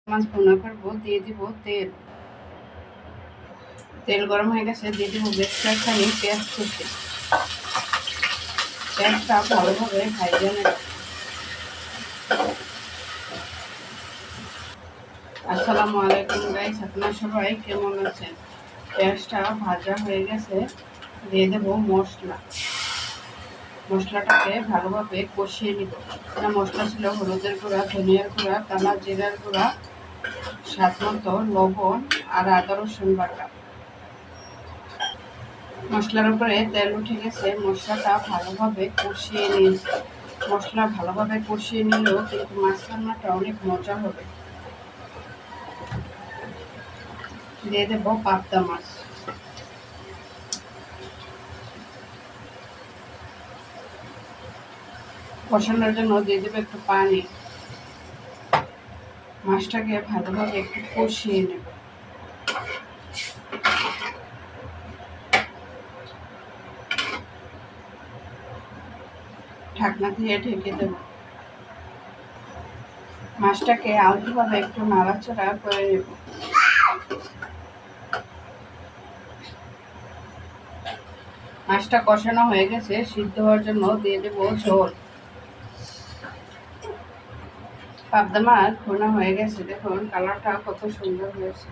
মাছ ভুনা করবো, দিয়ে দিব তেল। তেল গরম হয়ে গেছে, দিয়ে দিব বেশ কয়েকখানি পেঁয়াজ কুচি। পেঁয়াজটা ভালোভাবে ভাজে নেব। আসসালামু আলাইকুম গাইস, আপনারা সবাই কেমন আছেন? পেঁয়াজটা ভাজা হয়ে গেছে, দিয়ে দেব মশলা। মশলাটাকে ভালোভাবে কষিয়ে নিব। মশলা ছিল হলুদের গুঁড়া, ধনিয়ার গুঁড়া, কালা জিরার গুঁড়া, স্বাদ মতো লবণ আর আদা রসুন বাটা। মশলার উপরে তেল উঠে গেছে, মশলাটা ভালোভাবে কষিয়ে নিয়েছে। মশলা ভালোভাবে কষিয়ে নিলেও কিন্তু মাছ রান্নাটা অনেক মজা হবে। দিয়ে দেব পাবদা মাছ। কষানোর জন্য দিয়ে দেবো একটু পানি। মাছটাকে ভালোভাবে একটু কষিয়ে নেব। ঢাকনা দিয়ে ঢেকে দেব। মাছটাকে আলতোভাবে একটু নাড়াচাড়া করে নেব। মাছটা কষানো হয়ে গেছে, সিদ্ধ হওয়ার জন্য দিয়ে দেবো ঝোল। পাবদা মাছ ভুনা হয়ে গেছে, দেখুন কালারটা কত সুন্দর হয়েছে।